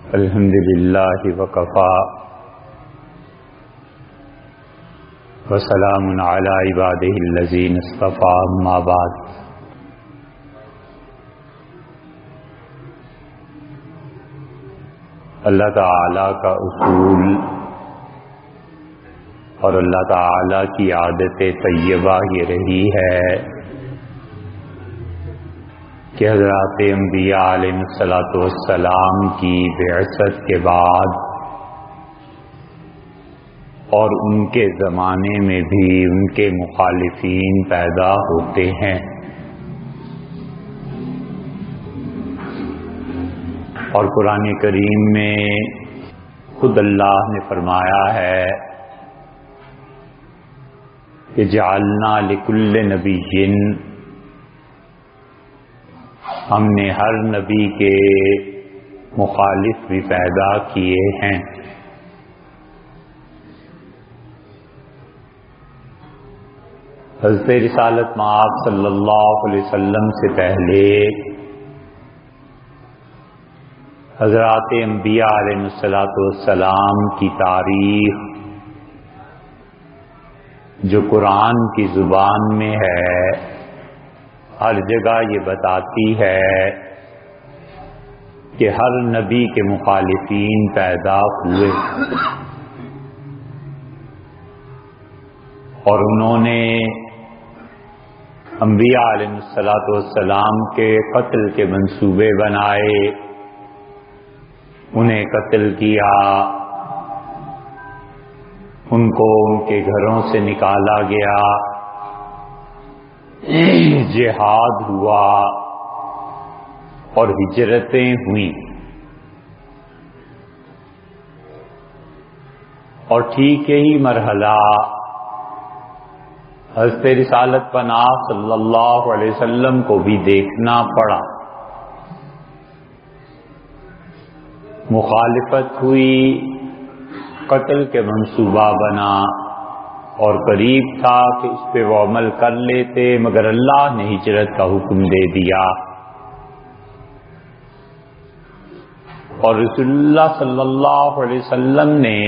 الحمد للہ وکفا وسلام علی عبادہ الذین اصطفیٰ اما بعد۔ اللہ تعالی کا اصول اور اللہ تعالی کی عادت طیبہ یہ رہی ہے کہ حضرات انبیاء علیہ السلام کی بعثت کے بعد اور ان کے زمانے میں بھی ان کے مخالفین پیدا ہوتے ہیں، اور قرآن کریم میں خود اللہ نے فرمایا ہے کہ جعلنا لکل نبی، ہم نے ہر نبی کے مخالف بھی پیدا کیے ہیں۔ حضرت رسالت مآب صلی اللہ علیہ وسلم سے پہلے حضرات انبیاء علیہ السلام کی تاریخ جو قرآن کی زبان میں ہے، ہر جگہ یہ بتاتی ہے کہ ہر نبی کے مخالفین پیدا ہوئے، اور انہوں نے انبیاء علیہ السلام کے قتل کے منصوبے بنائے، انہیں قتل کیا، ان کو ان کے گھروں سے نکالا گیا، جہاد ہوا اور ہجرتیں ہوئیں، اور ٹھیک یہی مرحلہ حضرت رسالت پناہ صلی اللہ علیہ وسلم کو بھی دیکھنا پڑا۔ مخالفت ہوئی، قتل کے منصوبہ بنا، اور قریب تھا کہ اس پہ وہ عمل کر لیتے، مگر اللہ نے ہجرت کا حکم دے دیا، اور رسول اللہ صلی اللہ علیہ وسلم نے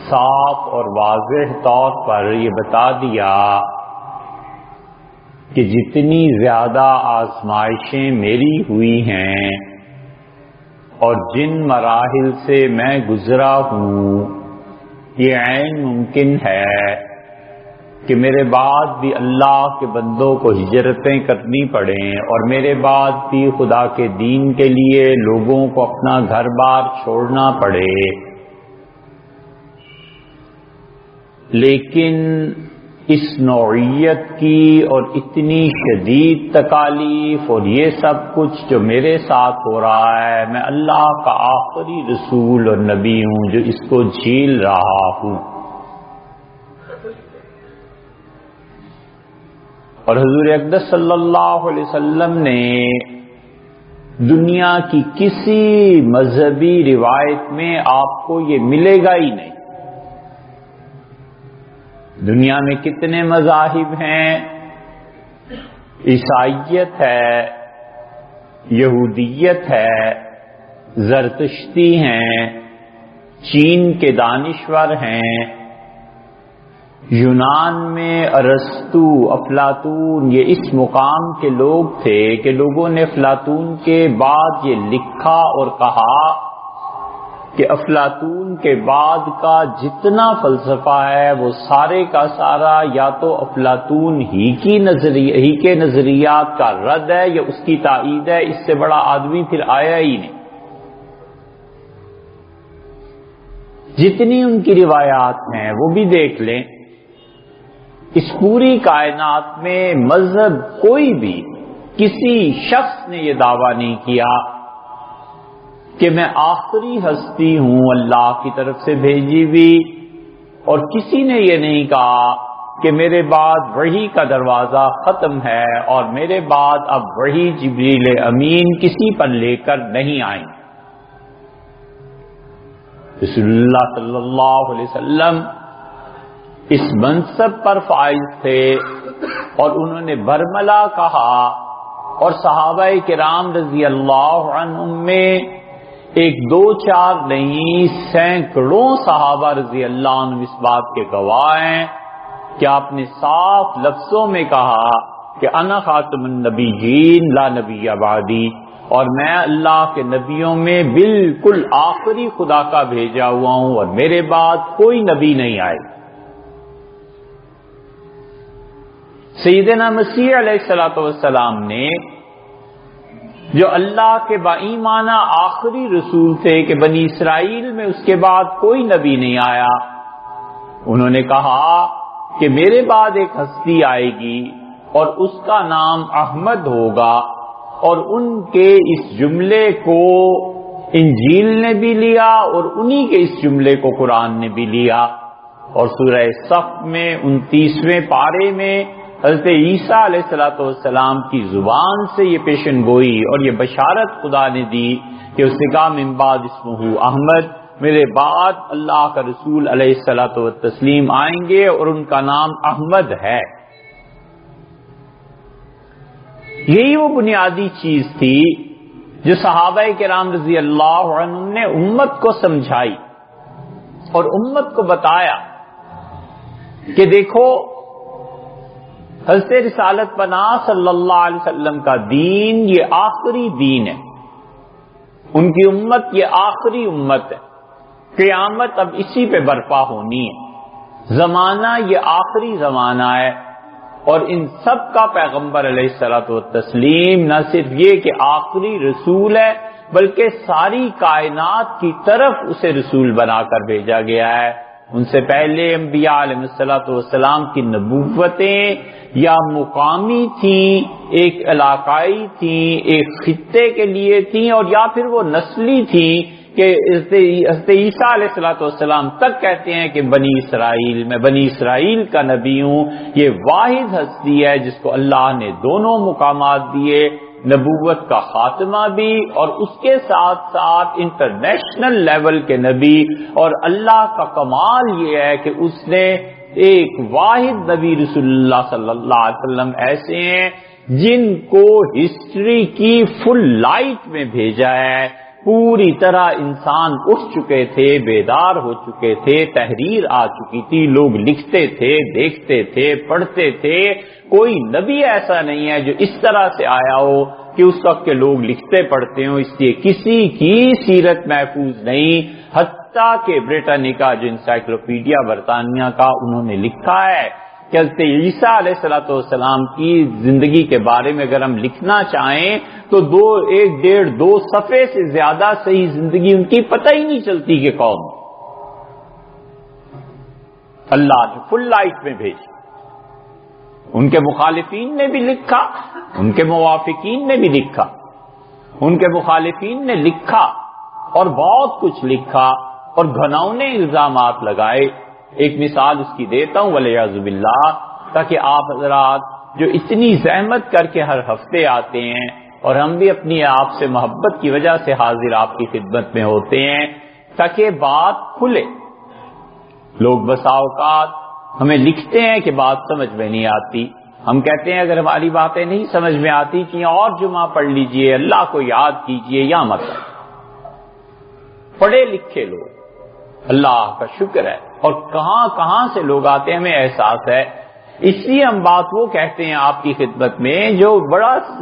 صاف اور واضح طور پر یہ بتا دیا کہ جتنی زیادہ آزمائشیں میری ہوئی ہیں اور جن مراحل سے میں گزرا ہوں، یہ عین ممکن ہے کہ میرے بعد بھی اللہ کے بندوں کو ہجرتیں کرنی پڑیں، اور میرے بعد بھی خدا کے دین کے لیے لوگوں کو اپنا گھر بار چھوڑنا پڑے، لیکن اس نوعیت کی اور اتنی شدید تکالیف اور یہ سب کچھ جو میرے ساتھ ہو رہا ہے، میں اللہ کا آخری رسول اور نبی ہوں جو اس کو جھیل رہا ہوں۔ اور حضور اقدس صلی اللہ علیہ وسلم نے دنیا کی کسی مذہبی روایت میں آپ کو یہ ملے گا ہی نہیں۔ دنیا میں کتنے مذاہب ہیں؟ عیسائیت ہے، یہودیت ہے، زرتشتی ہیں، چین کے دانشور ہیں، یونان میں ارسطو، افلاطون، یہ اس مقام کے لوگ تھے کہ لوگوں نے افلاطون کے بعد یہ لکھا اور کہا کہ افلاطون کے بعد کا جتنا فلسفہ ہے وہ سارے کا سارا یا تو افلاطون ہی کے نظریات کا رد ہے یا اس کی تائید ہے، اس سے بڑا آدمی پھر آیا ہی نہیں۔ جتنی ان کی روایات ہیں وہ بھی دیکھ لیں، اس پوری کائنات میں مذہب کوئی بھی کسی شخص نے یہ دعویٰ نہیں کیا کہ میں آخری ہستی ہوں اللہ کی طرف سے بھیجی ہوئی، اور کسی نے یہ نہیں کہا کہ میرے بعد وحی کا دروازہ ختم ہے اور میرے بعد اب وحی جبریل امین کسی پر لے کر نہیں آئیں۔ رسول اللہ صلی اللہ علیہ وسلم اس منصب پر فائز تھے، اور انہوں نے برملا کہا، اور صحابہ کرام رضی اللہ عنہم میں ایک دو چار نہیں، سینکڑوں صحابہ رضی اللہ عنہ اس بات کے گواہ ہیں کہ آپ نے صاف لفظوں میں کہا کہ انا خاتم النبیین لا نبی بعدی، اور میں اللہ کے نبیوں میں بالکل آخری خدا کا بھیجا ہوا ہوں اور میرے بعد کوئی نبی نہیں آئے۔ سیدنا مسیح علیہ الصلوۃ والسلام نے جو اللہ کے باایمانہ آخری رسول تھے کہ بنی اسرائیل میں اس کے بعد کوئی نبی نہیں آیا، انہوں نے کہا کہ میرے بعد ایک ہستی آئے گی اور اس کا نام احمد ہوگا، اور ان کے اس جملے کو انجیل نے بھی لیا اور انہی کے اس جملے کو قرآن نے بھی لیا، اور سورہ صف میں 29ویں پارے میں حضرت عیسیٰ علیہ السلام کی زبان سے یہ پیشن گوئی اور یہ بشارت خدا نے دی کہ اس نے کہا من بعد اسمہ احمد، میرے بعد اللہ کا رسول علیہ الصلوۃ والتسلیم آئیں گے اور ان کا نام احمد ہے۔ یہی وہ بنیادی چیز تھی جو صحابہ کرام رضی اللہ عنہم نے امت کو سمجھائی اور امت کو بتایا کہ دیکھو حضرت رسالت پناہ صلی اللہ علیہ وسلم کا دین یہ آخری دین ہے، ان کی امت یہ آخری امت ہے، قیامت اب اسی پہ برپا ہونی ہے، زمانہ یہ آخری زمانہ ہے، اور ان سب کا پیغمبر علیہ الصلوۃ والتسلیم نہ صرف یہ کہ آخری رسول ہے بلکہ ساری کائنات کی طرف اسے رسول بنا کر بھیجا گیا ہے۔ ان سے پہلے انبیاء علیہ الصلوۃ والسلام کی نبوتیں یا مقامی تھیں، ایک علاقائی تھیں، ایک خطے کے لیے تھیں، اور یا پھر وہ نسلی تھیں کہ حضرت عیسیٰ علیہ السلام تک کہتے ہیں کہ بنی اسرائیل، میں بنی اسرائیل کا نبی ہوں۔ یہ واحد ہستی ہے جس کو اللہ نے دونوں مقامات دیے، نبوت کا خاتمہ بھی اور اس کے ساتھ ساتھ انٹرنیشنل لیول کے نبی، اور اللہ کا کمال یہ ہے کہ اس نے ایک واحد نبی رسول اللہ صلی اللہ علیہ وسلم ایسے ہیں جن کو ہسٹری کی فل لائٹ میں بھیجا ہے، پوری طرح انسان اٹھ چکے تھے، بیدار ہو چکے تھے، تحریر آ چکی تھی، لوگ لکھتے تھے، دیکھتے تھے، پڑھتے تھے۔ کوئی نبی ایسا نہیں ہے جو اس طرح سے آیا ہو کہ اس وقت کے لوگ لکھتے پڑھتے ہوں، اس لیے کسی کی سیرت محفوظ نہیں، حتیٰ کہ برٹانیکا جو انسائکلوپیڈیا برطانیہ کا انہوں نے لکھا ہے کہ حضرت عیسیٰ علیہ السلام کی زندگی کے بارے میں اگر ہم لکھنا چاہیں تو 1.5-2 صفحے سے زیادہ صحیح زندگی ان کی پتہ ہی نہیں چلتی کہ کون۔ اللہ نے فل لائٹ میں بھیجی، ان کے مخالفین نے بھی لکھا، ان کے موافقین نے بھی لکھا، ان کے مخالفین نے لکھا اور بہت کچھ لکھا اور گھناؤنے الزامات لگائے۔ ایک مثال اس کی دیتا ہوں والعیاذ باللہ، تاکہ آپ حضرات جو اتنی زحمت کر کے ہر ہفتے آتے ہیں اور ہم بھی اپنی آپ سے محبت کی وجہ سے حاضر آپ کی خدمت میں ہوتے ہیں، تاکہ بات کھلے۔ لوگ بسا اوقات ہمیں لکھتے ہیں کہ بات سمجھ میں نہیں آتی، ہم کہتے ہیں اگر ہماری باتیں نہیں سمجھ میں آتی کہ اور جمعہ پڑھ لیجئے، اللہ کو یاد کیجئے، یا مت۔ پڑھے لکھے لوگ، اللہ کا شکر ہے، اور کہاں کہاں سے لوگ آتے ہیں، ہمیں احساس ہے۔ اس لیے ہم بات وہ کہتے ہیں آپ کی خدمت میں جو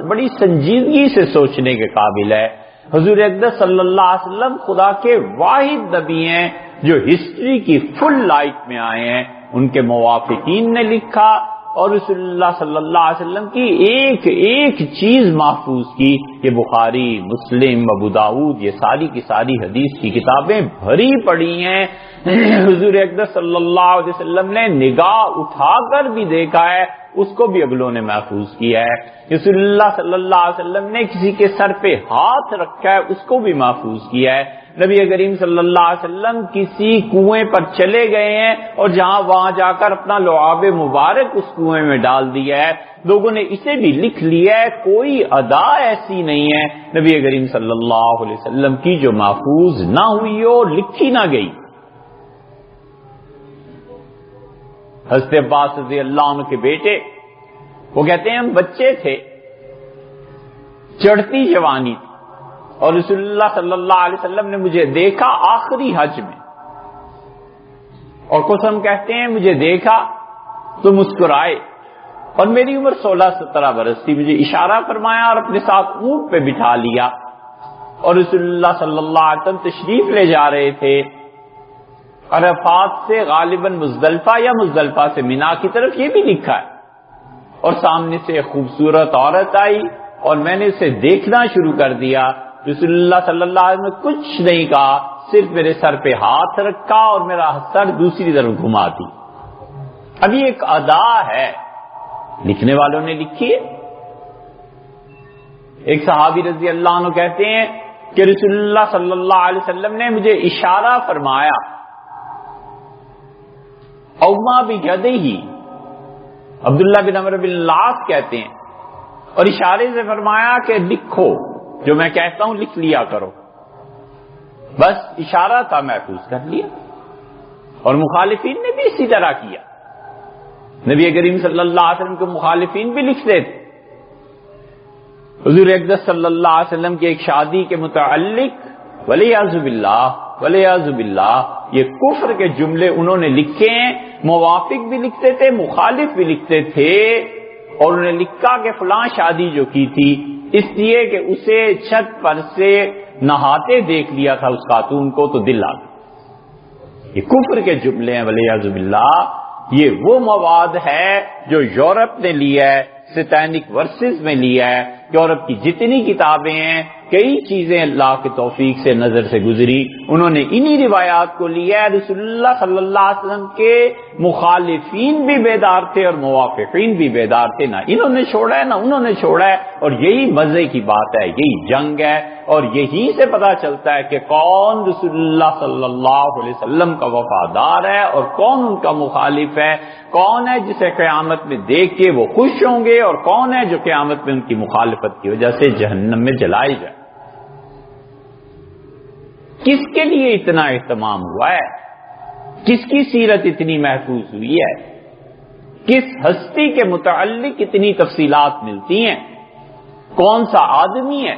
بڑی سنجیدگی سے سوچنے کے قابل ہے۔ حضور اقدس صلی اللہ علیہ وسلم خدا کے واحد نبی ہیں جو ہسٹری کی فل لائٹ میں آئے ہیں، ان کے موافقین نے لکھا اور رسول اللہ صلی اللہ علیہ وسلم کی ایک ایک چیز محفوظ کی۔ یہ بخاری، مسلم، ابو داؤد، یہ ساری کی ساری حدیث کی کتابیں بھری پڑی ہیں۔ حضور اقدس صلی اللہ علیہ وسلم نے نگاہ اٹھا کر بھی دیکھا ہے، اس کو بھی اگلوں نے محفوظ کیا ہے۔ رسول اللہ صلی اللہ علیہ وسلم نے کسی کے سر پہ ہاتھ رکھا ہے، اس کو بھی محفوظ کیا ہے۔ نبی کریم صلی اللہ علیہ وسلم کسی کنویں پر چلے گئے ہیں اور وہاں جا کر اپنا لعاب مبارک اس کنویں میں ڈال دیا ہے، لوگوں نے اسے بھی لکھ لیا ہے۔ کوئی ادا ایسی نہیں ہے نبی کریم صلی اللہ علیہ وسلم کی جو محفوظ نہ ہوئی ہو، لکھی نہ گئی۔ حضرت عباس رضی اللہ عنہ کے بیٹے، وہ کہتے ہیں ہم بچے تھے، چڑھتی جوانی تھی، اور رسول اللہ صلی اللہ علیہ وسلم نے مجھے دیکھا آخری حج میں، اور قسم کہتے ہیں مجھے دیکھا تو مسکرائے، اور میری عمر 16-17 برس تھی، مجھے اشارہ فرمایا اور اپنے ساتھ اونٹ پہ بٹھا لیا، اور رسول اللہ صلی اللہ علیہ وسلم تشریف لے جا رہے تھے عرفات سے غالباً مزدلفہ یا مزدلفہ سے مینا کی طرف، یہ بھی لکھا ہے، اور سامنے سے ایک خوبصورت عورت آئی اور میں نے اسے دیکھنا شروع کر دیا۔ رسول اللہ صلی اللہ علیہ وسلم نے کچھ نہیں کہا، صرف میرے سر پہ ہاتھ رکھا اور میرا سر دوسری طرف گھما دی۔ اب یہ ایک ادا ہے، لکھنے والوں نے لکھی ہے۔ ایک صحابی رضی اللہ عنہ کہتے ہیں کہ رسول اللہ صلی اللہ علیہ وسلم نے مجھے اشارہ فرمایا، اوما بیدیہ، عبداللہ بن عمرو بن العاص کہتے ہیں، اور اشارے سے فرمایا کہ لکھو، جو میں کہتا ہوں لکھ لیا کرو۔ بس اشارہ تھا، محفوظ کر لیا، اور مخالفین نے بھی اسی طرح کیا۔ نبی کریم صلی اللہ علیہ وسلم کے مخالفین بھی لکھتے تھے۔ حضور اقدس صلی اللہ علیہ وسلم کی ایک شادی کے متعلق ولیعذ باللہ یہ کفر کے جملے انہوں نے لکھے ہیں، موافق بھی لکھتے تھے، مخالف بھی لکھتے تھے، اور انہوں نے لکھا کہ فلاں شادی جو کی تھی اس لیے کہ اسے چھت پر سے نہاتے دیکھ لیا تھا اس خاتون کو تو دل آ گیا۔ یہ کفر کے جملے ہیں ولیعذ باللہ۔ یہ وہ مواد ہے جو یورپ نے لیا ہے، سیٹینک ورسز میں لیا ہے۔ یورپ کی جتنی کتابیں ہیں، کئی چیزیں اللہ کی توفیق سے نظر سے گزری، انہوں نے انہی روایات کو لیا ہے۔ رسول اللہ صلی اللہ علیہ وسلم کے مخالفین بھی بیدار تھے اور موافقین بھی بیدار تھے، نہ انہوں نے چھوڑا ہے نہ انہوں نے چھوڑا ہے، اور یہی مزے کی بات ہے، یہی جنگ ہے، اور یہی سے پتا چلتا ہے کہ کون رسول اللہ صلی اللہ علیہ وسلم کا وفادار ہے اور کون ان کا مخالف ہے، کون ہے جسے قیامت میں دیکھ کے وہ خوش ہوں گے اور کون ہے جو قیامت میں ان کی مخالفت کی وجہ سے جہنم میں جلائے جائے۔ کس کے لیے اتنا اہتمام ہوا ہے؟ کس کی سیرت اتنی محفوظ ہوئی ہے؟ کس ہستی کے متعلق اتنی تفصیلات ملتی ہیں؟ کون سا آدمی ہے،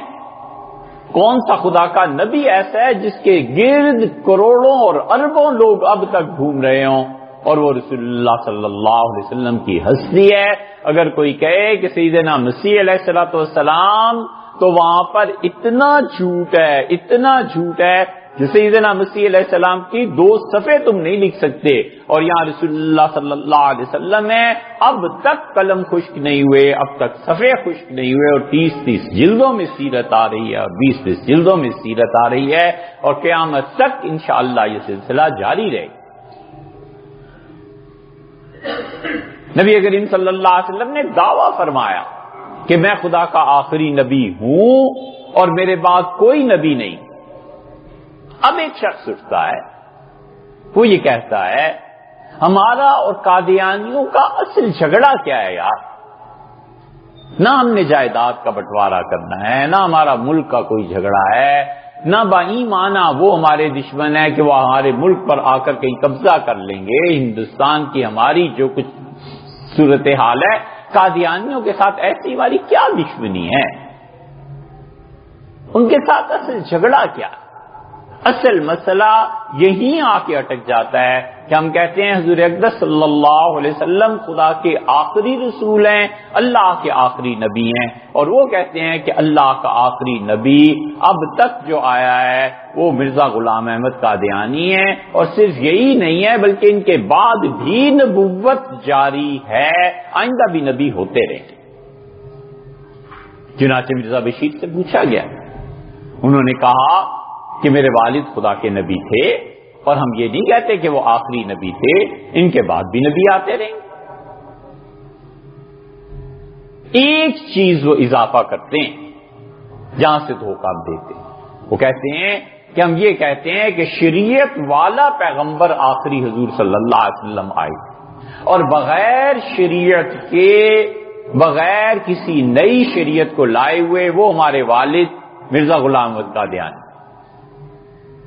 کون سا خدا کا نبی ایسا ہے جس کے گرد کروڑوں اور اربوں لوگ اب تک گھوم رہے ہوں، اور وہ رسول اللہ صلی اللہ علیہ وسلم کی ہستی ہے۔ اگر کوئی کہے کہ سیدنا مسیح علیہ الصلوۃ والسلام، تو وہاں پر اتنا جھوٹ ہے کہ سیدنا مسیح علیہ السلام کی 2 صفحے تم نہیں لکھ سکتے، اور یہاں رسول اللہ صلی اللہ علیہ وسلم ہے، اب تک قلم خشک نہیں ہوئے، اب تک صفحے خشک نہیں ہوئے، اور 30 جلدوں میں سیرت آ رہی ہے، اور 20 جلدوں میں سیرت آ رہی ہے، اور قیامت تک انشاءاللہ یہ سلسلہ جاری رہے گا۔ نبی کریم صلی اللہ علیہ وسلم نے دعویٰ فرمایا کہ میں خدا کا آخری نبی ہوں اور میرے بعد کوئی نبی نہیں۔ اب ایک شخص اٹھتا ہے، وہ یہ کہتا ہے ہمارا اور قادیانیوں کا اصل جھگڑا کیا ہے یار؟ نہ ہم نے جائیداد کا بٹوارا کرنا ہے، نہ ہمارا ملک کا کوئی جھگڑا ہے، نہ بائیمانہ وہ ہمارے دشمن ہے کہ وہ ہمارے ملک پر آ کر کہیں قبضہ کر لیں گے۔ ہندوستان کی ہماری جو کچھ صورتحال ہے، قادیانیوں کے ساتھ ایسی ہماری کیا دشمنی ہے؟ ان کے ساتھ اصل جھگڑا کیا؟ اصل مسئلہ یہی آ کے اٹک جاتا ہے کہ ہم کہتے ہیں حضور اقدس صلی اللہ علیہ وسلم خدا کے آخری رسول ہیں، اللہ کے آخری نبی ہیں، اور وہ کہتے ہیں کہ اللہ کا آخری نبی اب تک جو آیا ہے وہ مرزا غلام احمد قادیانی ہے، اور صرف یہی نہیں ہے بلکہ ان کے بعد بھی نبوت جاری ہے، آئندہ بھی نبی ہوتے رہے۔ چنانچہ مرزا بشیر سے پوچھا گیا، انہوں نے کہا کہ میرے والد خدا کے نبی تھے، اور ہم یہ نہیں کہتے کہ وہ آخری نبی تھے، ان کے بعد بھی نبی آتے رہیں۔ ایک چیز وہ اضافہ کرتے ہیں جہاں سے دھوکہ دیتے ہیں، وہ کہتے ہیں کہ ہم یہ کہتے ہیں کہ شریعت والا پیغمبر آخری حضور صلی اللہ علیہ وسلم آئے، اور بغیر شریعت کے، بغیر کسی نئی شریعت کو لائے ہوئے وہ ہمارے والد مرزا غلام احمد قادیانی۔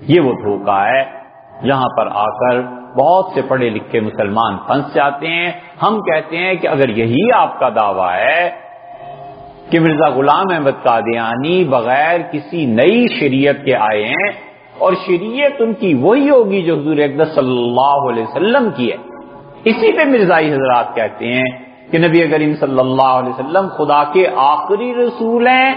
یہ وہ دھوکہ ہے جہاں پر آ کر بہت سے پڑھے لکھے مسلمان پھنس جاتے ہیں۔ ہم کہتے ہیں کہ اگر یہی آپ کا دعویٰ ہے کہ مرزا غلام احمد قادیانی بغیر کسی نئی شریعت کے آئے ہیں، اور شریعت ان کی وہی ہوگی جو حضور اقدس صلی اللہ علیہ وسلم کی ہے۔ اسی پہ مرزائی حضرات کہتے ہیں کہ نبی کریم صلی اللہ علیہ وسلم خدا کے آخری رسول ہیں،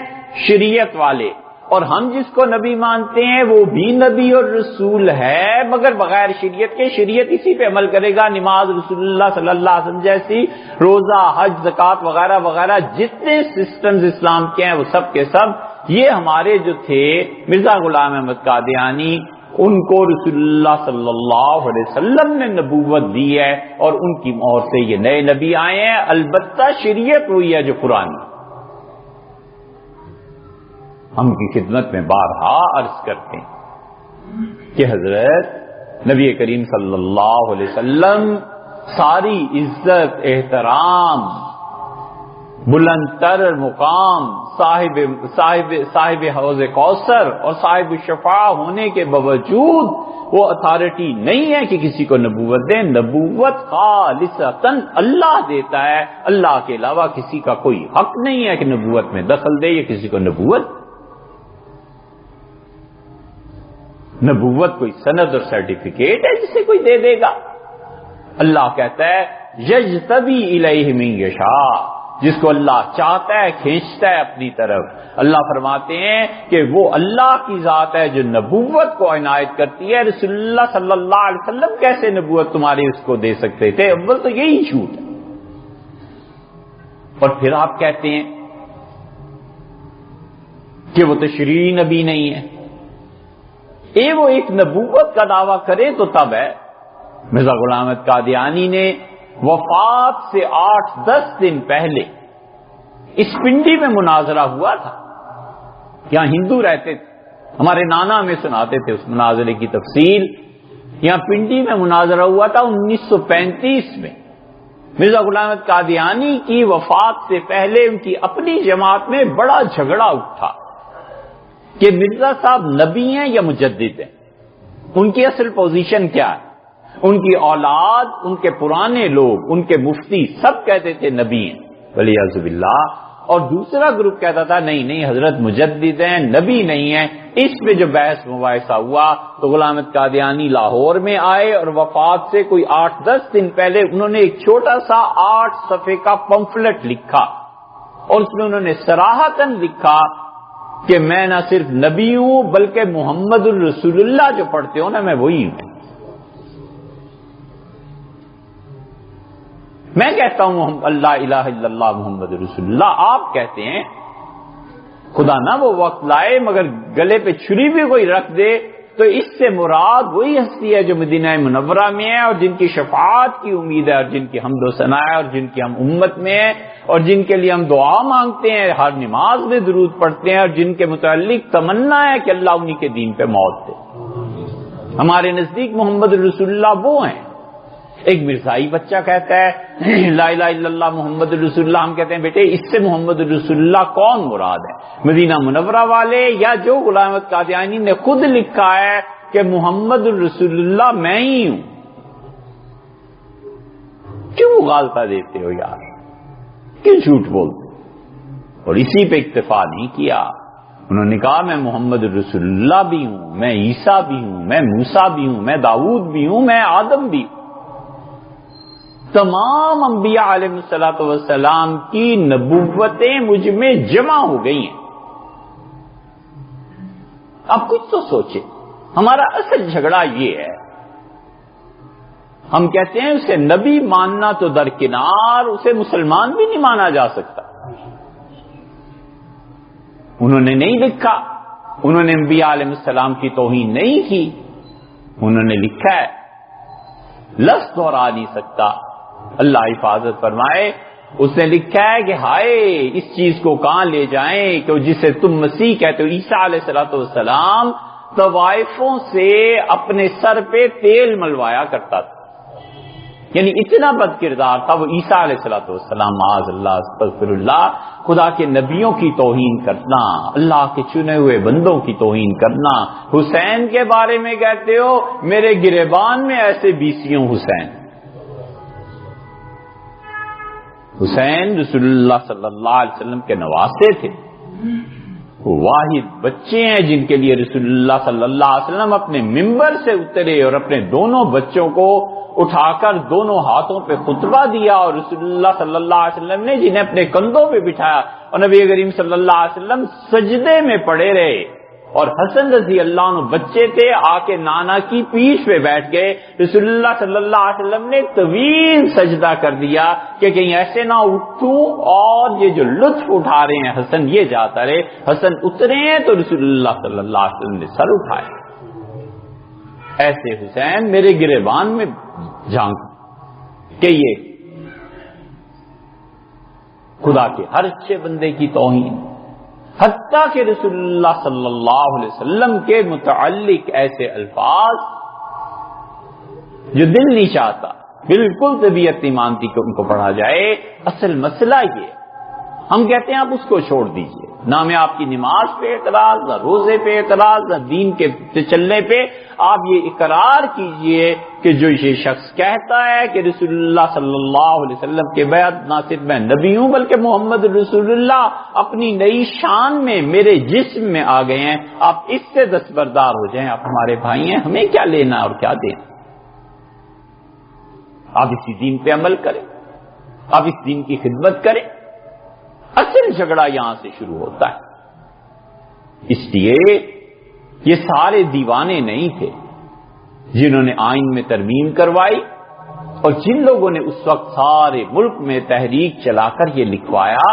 شریعت والے، اور ہم جس کو نبی مانتے ہیں وہ بھی نبی اور رسول ہے مگر بغیر شریعت کے۔ شریعت اسی پہ عمل کرے گا، نماز رسول اللہ صلی اللہ علیہ وسلم جیسی، روزہ، حج، زکوٰۃ وغیرہ وغیرہ جتنے سسٹمز اسلام کے ہیں وہ سب کے سب یہ ہمارے جو تھے مرزا غلام احمد قادیانی، ان کو رسول اللہ صلی اللہ علیہ وسلم نے نبوت دی ہے، اور ان کی مہر سے یہ نئے نبی آئے ہیں، البتہ شریعت وہی ہے جو پرانی۔ ہم کی خدمت میں بارہا عرض کرتے ہیں کہ حضرت نبی کریم صلی اللہ علیہ وسلم ساری عزت، احترام، بلند تر مقام، صاحب حوض کوثر اور صاحب شفاعہ ہونے کے باوجود وہ اتھارٹی نہیں ہے کہ کسی کو نبوت دیں۔ نبوت خالصتاً اللہ دیتا ہے، اللہ کے علاوہ کسی کا کوئی حق نہیں ہے کہ نبوت میں دخل دے یا کسی کو نبوت کوئی سند اور سرٹیفکیٹ ہے جسے کوئی دے دے گا۔ اللہ کہتا ہے یجتبی الیہ من یشاء، جس کو اللہ چاہتا ہے کھینچتا ہے اپنی طرف۔ اللہ فرماتے ہیں کہ وہ اللہ کی ذات ہے جو نبوت کو عنایت کرتی ہے۔ رسول اللہ صلی اللہ علیہ وسلم کیسے نبوت تمہاری اس کو دے سکتے تھے؟ اول تو یہی جھوٹ ہے۔ اور پھر آپ کہتے ہیں کہ وہ تشریعی نبی نہیں ہے۔ وہ ایک نبوت کا دعویٰ کرے تو تب ہے۔ مرزا غلام احمد قادیانی نے وفات سے 8-10 دن پہلے اس پنڈی میں مناظرہ ہوا تھا، یہاں ہندو رہتے تھے، ہمارے نانا میں سناتے تھے اس مناظرے کی تفصیل۔ یہاں پنڈی میں مناظرہ ہوا تھا 1935 میں۔ مرزا غلام احمد قادیانی کی وفات سے پہلے ان کی اپنی جماعت میں بڑا جھگڑا اٹھا کہ مرزا صاحب نبی ہیں یا مجدد ہیں، ان کی اصل پوزیشن کیا ہے۔ ان کی اولاد، ان کے پرانے لوگ، ان کے مفتی سب کہتے تھے نبی ہیں والعیاذ باللہ، اور دوسرا گروپ کہتا تھا نہیں حضرت مجدد ہیں، نبی نہیں ہیں۔ اس پہ جو بحث مباحثہ ہوا تو غلام احمد قادیانی لاہور میں آئے، اور وفات سے کوئی 8-10 دن پہلے انہوں نے ایک چھوٹا سا 8 صفحے کا پمفلٹ لکھا، اور اس میں انہوں نے صراحتاً لکھا کہ میں نہ صرف نبی ہوں بلکہ محمد الرسول اللہ جو پڑھتے ہو نا میں وہی ہوں۔ میں کہتا ہوں اللہ الہ الا اللہ محمد رسول اللہ، آپ کہتے ہیں خدا نہ وہ وقت لائے مگر گلے پہ چھری بھی کوئی رکھ دے تو اس سے مراد وہی ہستی ہے جو مدینہ منورہ میں ہے، اور جن کی شفاعت کی امید ہے، اور جن کی حمد و ثنا ہے، اور جن کی ہم امت میں ہیں، اور جن کے لیے ہم دعا مانگتے ہیں، ہر نماز میں درود پڑھتے ہیں، اور جن کے متعلق تمنا ہے کہ اللہ انہی کے دین پہ موت دے۔ ہمارے نزدیک محمد رسول اللہ وہ ہیں۔ ایک مرزائی بچہ کہتا ہے لا الہ الا اللہ محمد رسول اللہ، ہم کہتے ہیں بیٹے اس سے محمد رسول اللہ کون مراد ہے؟ مدینہ منورہ والے یا جو غلام احمد قادیانی نے خود لکھا ہے کہ محمد رسول اللہ میں ہی ہوں؟ کیوں غالطہ دیتے ہو یار، کیوں جھوٹ بولتے؟ اور اسی پہ اکتفا نہیں کیا، انہوں نے کہا میں محمد رسول اللہ بھی ہوں، میں عیسیٰ بھی ہوں، میں موسیٰ بھی ہوں، میں داؤد بھی ہوں، میں آدم بھی ہوں۔ تمام انبیاء علیہ الصلوۃ والسلام کی نبوتیں مجھ میں جمع ہو گئی ہیں۔ اب کچھ تو سوچیں، ہمارا اصل جھگڑا یہ ہے، ہم کہتے ہیں اسے نبی ماننا تو درکنار، اسے مسلمان بھی نہیں مانا جا سکتا۔ انہوں نے نہیں لکھا، انہوں نے انبیاء علیہ السلام کی توہین نہیں کی، انہوں نے لکھا ہے، لفظ دہرا نہیں سکتا، اللہ حفاظت فرمائے، اس نے لکھا ہے کہ ہائے اس چیز کو کہاں لے جائیں کہ جسے تم مسیح کہتے ہو، عیسیٰ علیہ السلام طوائفوں سے اپنے سر پہ تیل ملوایا کرتا تھا، یعنی اتنا بد کردار تھا وہ عیسیٰ علیہ السلام، معاذ اللہ استغفر اللہ۔ خدا کے نبیوں کی توہین کرنا، اللہ کے چنے ہوئے بندوں کی توہین کرنا۔ حسین کے بارے میں کہتے ہو میرے گریبان میں ایسے بیسیوں حسین، حسین رسول اللہ صلی اللہ علیہ وسلم کے نواسے تھے، واحد بچے ہیں جن کے لیے رسول اللہ صلی اللہ علیہ وسلم اپنے ممبر سے اترے اور اپنے دونوں بچوں کو اٹھا کر دونوں ہاتھوں پہ خطبہ دیا، اور رسول اللہ صلی اللہ علیہ وسلم نے جنہیں اپنے کندھوں پہ بٹھایا، اور نبی کریم صلی اللہ علیہ وسلم سجدے میں پڑے رہے، اور حسن رضی اللہ عنہ بچے تھے، آ کے نانا کی پیٹھ پہ بیٹھ گئے۔ رسول اللہ صلی اللہ علیہ وسلم نے طویل سجدہ کر دیا کہ کہیں ایسے نہ اٹھوں اور یہ جو لطف اٹھا رہے ہیں حسن یہ جاتا رہے۔ حسن اترے ہیں تو رسول اللہ صلی اللہ علیہ وسلم نے سر اٹھائے، ایسے حسین میرے گریبان میں جھانک کہ یہ خدا کے ہر اچھے بندے کی توہین، حتیٰ کہ رسول اللہ صلی اللہ علیہ وسلم کے متعلق ایسے الفاظ جو دل نہیں چاہتا، بالکل طبیعت نہیں مانتی کہ ان کو پڑھا جائے۔ اصل مسئلہ یہ ہم کہتے ہیں آپ اس کو چھوڑ دیجئے، نہ میں آپ کی نماز پہ اعتراض، نہ روزے پہ اعتراض، نہ دین کے چلنے پہ، آپ یہ اقرار کیجئے کہ جو یہ شخص کہتا ہے کہ رسول اللہ صلی اللہ علیہ وسلم کے بعد نہ صرف میں نبی ہوں بلکہ محمد رسول اللہ اپنی نئی شان میں میرے جسم میں آ گئے ہیں، آپ اس سے دستبردار ہو جائیں، آپ ہمارے بھائی ہیں، ہمیں کیا لینا اور کیا دینا، آپ اسی دین پہ عمل کریں، آپ اس دین کی خدمت کریں۔ اصل جھگڑا یہاں سے شروع ہوتا ہے۔ اس لیے یہ سارے دیوانے نہیں تھے جنہوں نے آئین میں ترمیم کروائی اور جن لوگوں نے اس وقت سارے ملک میں تحریک چلا کر یہ لکھوایا،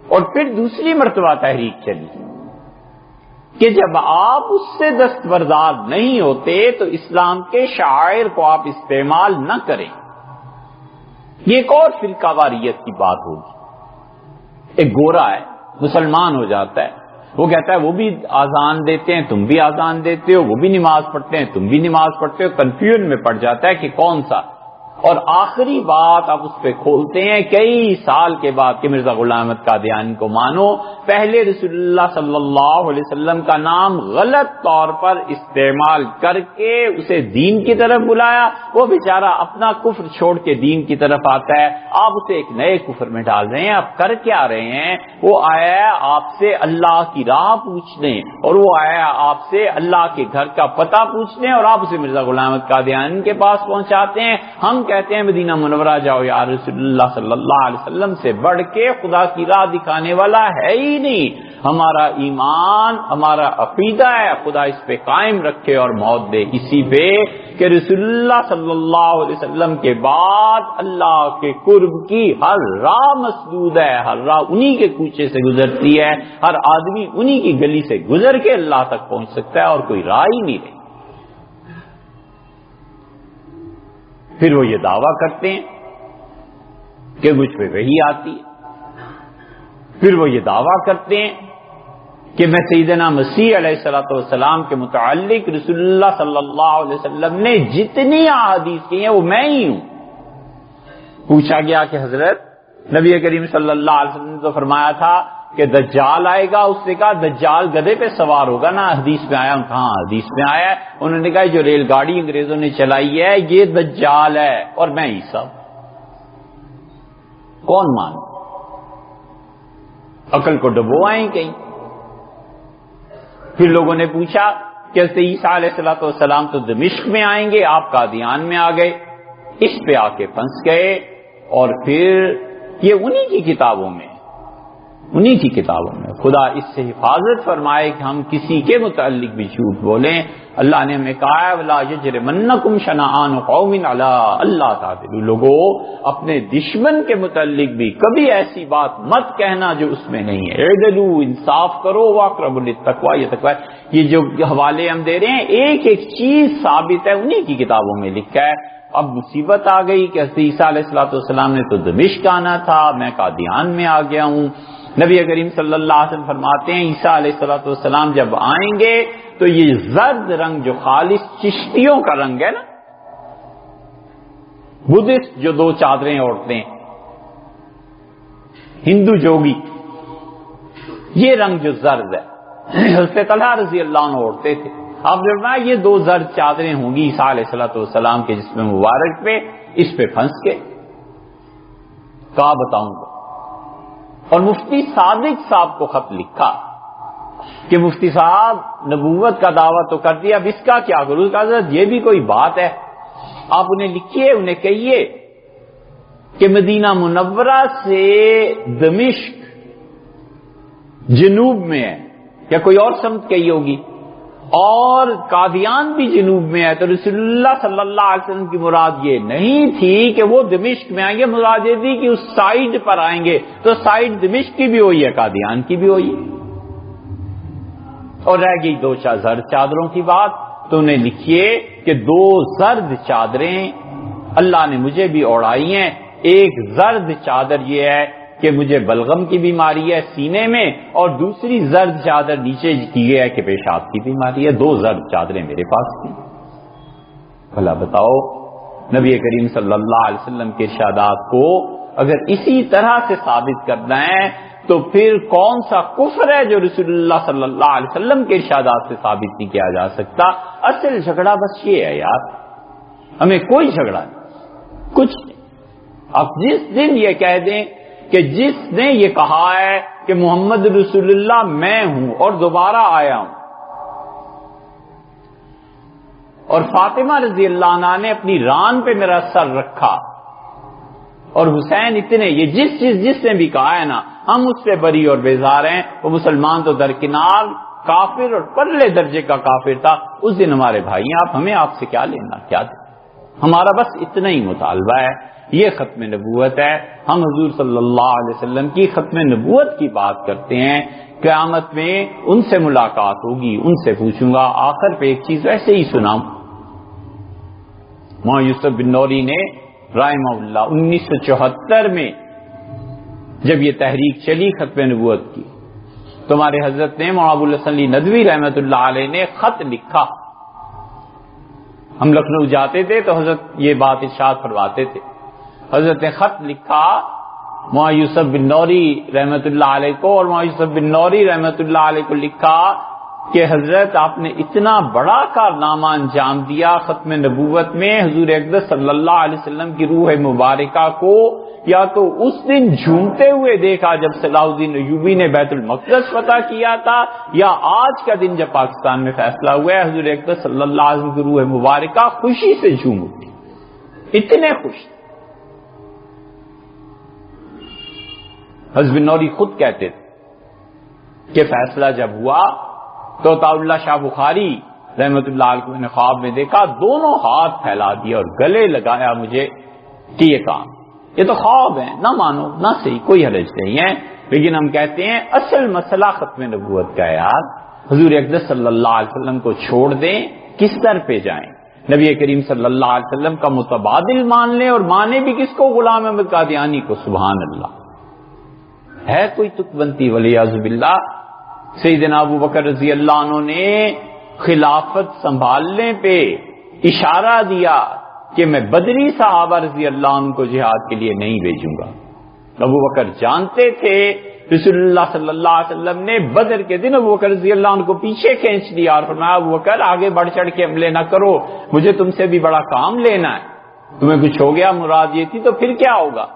اور پھر دوسری مرتبہ تحریک چلی کہ جب آپ اس سے دستبردار نہیں ہوتے تو اسلام کے شاعر کو آپ استعمال نہ کریں۔ یہ ایک اور فرقہ واریت کی بات ہوگی۔ ایک گورا ہے، مسلمان ہو جاتا ہے، وہ کہتا ہے وہ بھی آزان دیتے ہیں، تم بھی آزان دیتے ہو، وہ بھی نماز پڑھتے ہیں، تم بھی نماز پڑھتے ہو، کنفیوژن میں پڑ جاتا ہے کہ کون سا، اور آخری بات آپ اس پہ کھولتے ہیں کئی سال کے بعد کہ مرزا غلام احمد قادیانی کو مانو، پہلے رسول اللہ صلی اللہ علیہ وسلم کا نام غلط طور پر استعمال کر کے اسے دین کی طرف بلایا، وہ بیچارہ اپنا کفر چھوڑ کے دین کی طرف آتا ہے، آپ اسے ایک نئے کفر میں ڈال رہے ہیں۔ آپ کر کیا رہے ہیں؟ وہ آیا ہے آپ سے اللہ کی راہ پوچھنے، اور وہ آیا ہے آپ سے اللہ کے گھر کا پتہ پوچھنے، اور آپ اسے مرزا غلام احمد قادیانی کے پاس پہنچاتے ہیں۔ ہم کہتے ہیں مدینہ منورہ جاؤ، یا رسول اللہ صلی اللہ علیہ وسلم سے بڑھ کے خدا کی راہ دکھانے والا ہے ہی نہیں۔ ہمارا ایمان، ہمارا عقیدہ ہے خدا اس پہ قائم رکھے اور موت دے اسی پہ کہ رسول اللہ صلی اللہ علیہ وسلم کے بعد اللہ کے قرب کی ہر راہ مسدود ہے، ہر راہ انہی کے کوچے سے گزرتی ہے، ہر آدمی انہی کی گلی سے گزر کے اللہ تک پہنچ سکتا ہے، اور کوئی راہ ہی نہیں رہی۔ پھر وہ یہ دعویٰ کرتے ہیں کہ مجھ پہ وحی آتی ہے، پھر وہ یہ دعویٰ کرتے ہیں کہ میں سیدنا مسیح علیہ الصلوۃ والسلام کے متعلق رسول اللہ صلی اللہ علیہ وسلم نے جتنی احادیث کی ہیں وہ میں ہی ہوں۔ پوچھا گیا کہ حضرت نبی کریم صلی اللہ علیہ وسلم نے تو فرمایا تھا کہ دجال آئے گا، اس نے کہا دجال گدھے پہ سوار ہوگا نا، حدیث میں آیا؟ کہاں حدیث میں آیا ہے؟ انہوں نے کہا جو ریل گاڑی انگریزوں نے چلائی ہے یہ دجال ہے اور میں عیسیٰ ہوں۔ کون مان؟ عقل کو ڈبو آئیں کہیں۔ پھر لوگوں نے پوچھا کہ عیسیٰ علیہ الصلوۃ والسلام تو دمشق میں آئیں گے، آپ قادیان میں آ گئے، اس پہ آ کے پھنس گئے، اور پھر یہ انہی کی کتابوں میں، انہی کی کتابوں میں خدا اس سے حفاظت فرمائے کہ ہم کسی کے متعلق بھی جھوٹ بولیں۔ اللہ نے ہمیں کہا ہے وَلَا يَجْرِمَنَّكُمْ شَنَآنُ قَوْمٍ عَلَىٰ أَلَّا تَعْدِلُوا، لوگوں اپنے دشمن کے متعلق بھی کبھی ایسی بات مت کہنا جو اس میں نہیں ہے۔ اعدلوا، انصاف کرو، وَأَقْرَبُ لِلتَّقْوَىٰ، یہ تقویٰ۔ یہ جو حوالے ہم دے رہے ہیں ایک ایک چیز ثابت ہے، انہی کی کتابوں میں لکھا ہے۔ اب مصیبت آ گئی کہ عیسیٰ علیہ السلام نے تو دمشق آنا تھا، میں قادیان میں آ گیا ہوں۔ نبی کریم صلی اللہ علیہ وسلم فرماتے ہیں عیسیٰ علیہ السلام جب آئیں گے تو یہ زرد رنگ جو خالص چشتیوں کا رنگ ہے نا، بدھسٹ جو دو چادریں اوڑھتے ہیں، ہندو جوگی، یہ رنگ جو زرد ہے حضرت طلحہ رضی اللہ عنہ اوڑھتے تھے۔ آپ نے یہ دو زرد چادریں ہوں گی عیسیٰ علیہ السلام کے جسم مبارک پہ، اس پہ پھنس کے کہا بتاؤں گا، اور مفتی صادق صاحب کو خط لکھا کہ مفتی صاحب نبوت کا دعویٰ تو کر دیا، اب اس کا کیا کروں؟ کہا حضرت یہ بھی کوئی بات ہے، آپ انہیں لکھیے، انہیں کہیے کہ مدینہ منورہ سے دمشق جنوب میں ہے، یا کوئی اور سمت کہی ہوگی، اور قادیان بھی جنوب میں ہے، تو رسول اللہ صلی اللہ علیہ وسلم کی مراد یہ نہیں تھی کہ وہ دمشق میں آئیں گے، مراد یہ تھی کہ اس سائڈ پر آئیں گے، تو سائڈ دمشق کی بھی ہوئی ہے، قادیان کی بھی ہوئی ہے، اور رہ گئی 2 زرد چادروں کی بات، تو انہیں لکھیے کہ 2 زرد چادریں اللہ نے مجھے بھی اوڑھائی ہیں، ایک زرد چادر یہ ہے کہ مجھے بلغم کی بیماری ہے سینے میں، اور دوسری زرد چادر نیچے کی ہے کہ پیشاب کی بیماری ہے، 2 زرد چادریں میرے پاس تھیں۔ بھلا بتاؤ، نبی کریم صلی اللہ علیہ وسلم کے ارشادات کو اگر اسی طرح سے ثابت کرنا ہے تو پھر کون سا کفر ہے جو رسول اللہ صلی اللہ علیہ وسلم کے ارشادات سے ثابت نہیں کیا جا سکتا؟ اصل جھگڑا بس یہ ہے یار، ہمیں کوئی جھگڑا نہیں، کچھ نہیں۔ اب جس دن یہ کہہ دیں کہ جس نے یہ کہا ہے کہ محمد رسول اللہ میں ہوں اور دوبارہ آیا ہوں، اور فاطمہ رضی اللہ عنہ نے اپنی ران پہ میرا سر رکھا، اور حسین اتنے، یہ جس نے بھی کہا ہے نا ہم اس سے بری اور بیزار ہیں، وہ مسلمان تو درکنار کافر اور پرلے درجے کا کافر تھا، اس دن ہمارے بھائی ہیں، ہمیں آپ سے کیا لینا کیا دیں، ہمارا بس اتنا ہی مطالبہ ہے۔ یہ ختم نبوت ہے، ہم حضور صلی اللہ علیہ وسلم کی ختم نبوت کی بات کرتے ہیں، قیامت میں ان سے ملاقات ہوگی، ان سے پوچھوں گا۔ آخر پہ ایک چیز ایسے ہی سناؤں، مولانا یوسف بن نوری نے رحمہ اللہ 1974 میں جب یہ تحریک چلی ختم نبوت کی، تو ہمارے حضرت نے مولانا ابو الحسن علی ندوی رحمۃ اللہ علیہ نے خط لکھا، ہم لکھنؤ جاتے تھے تو حضرت یہ بات ارشاد فرماتے تھے، حضرت نے خط لکھا مولانا یوسف بن نوری رحمۃ اللہ علیہ کو، اور مولانا یوسف بن نوری رحمۃ اللہ علیہ کو لکھا کہ حضرت آپ نے اتنا بڑا کارنامہ انجام دیا ختم نبوت میں، حضور اقدس صلی اللہ علیہ وسلم کی روح مبارکہ کو یا تو اس دن جھومتے ہوئے دیکھا جب صلاح الدین ایوبی نے بیت المقدس فتح کیا تھا، یا آج کا دن جب پاکستان میں فیصلہ ہوا ہے حضور اقدس صلی اللہ علیہ وسلم کی روح مبارکہ خوشی سے جھوم اٹھی، اتنے خوش۔ حضرت نوری خود کہتے تھے کہ فیصلہ جب ہوا تو عطاء اللہ شاہ بخاری رحمت اللہ علیہ کو نے خواب میں دیکھا، دونوں ہاتھ پھیلا دیا اور گلے لگایا مجھے کہ یہ کام، یہ تو خواب ہے، نہ مانو نہ صحیح، کوئی حرج نہیں ہے، لیکن ہم کہتے ہیں اصل مسئلہ ختم نبوت کا ہے یار، حضور اقدس صلی اللہ علیہ وسلم کو چھوڑ دیں، کس در پہ جائیں؟ نبی کریم صلی اللہ علیہ وسلم کا متبادل مان لیں، اور مانے بھی کس کو؟ غلام احمد قادیانی کو، سبحان اللہ۔ ہے کوئی تک بنتی ولیعذ باللہ؟ سیدنا ابو بکر رضی اللہ عنہ نے خلافت سنبھالنے پہ اشارہ دیا کہ میں بدری صحابہ رضی اللہ عنہ کو جہاد کے لیے نہیں بھیجوں گا۔ ابو بکر جانتے تھے رسول اللہ صلی اللہ علیہ وسلم نے بدر کے دن ابو بکر رضی اللہ عنہ کو پیچھے کھینچ دیا اور فرمایا ابو بکر آگے بڑھ چڑھ کے حملے نہ کرو، مجھے تم سے بھی بڑا کام لینا ہے، تمہیں کچھ ہو گیا مراد یہ تھی تو پھر کیا ہوگا؟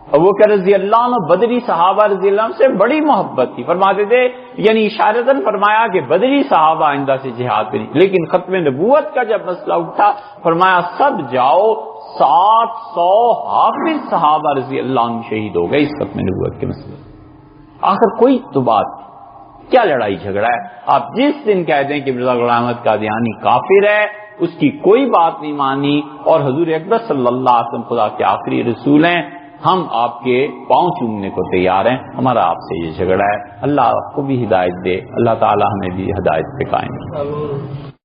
ابو بکر رضی اللہ عنہ بدری صحابہ رضی اللہ عنہ سے بڑی محبت تھی، فرماتے تھے یعنی اشارتاً فرمایا کہ بدری صحابہ آئندہ سے جہاد پہ نہیں، لیکن ختم نبوت کا جب مسئلہ اٹھا فرمایا سب جاؤ، 700 حافظ صحابہ رضی اللہ عنہ شہید ہو گئے اس ختم نبوت کے مسئلے۔ آخر کوئی تو بات کیا لڑائی جھگڑا ہے؟ آپ جس دن کہہ دیں کہ مرزا غلام احمد قادیانی کافر ہے، اس کی کوئی بات نہیں مانی، اور حضور اقدس صلی اللہ علیہ وسلم خدا کے آخری رسول ہیں، ہم آپ کے پاؤں چومنے کو تیار ہیں، ہمارا آپ سے یہ جھگڑا ہے۔ اللہ آپ کو بھی ہدایت دے، اللہ تعالی ہمیں بھی ہدایت پہ قائم رکھے۔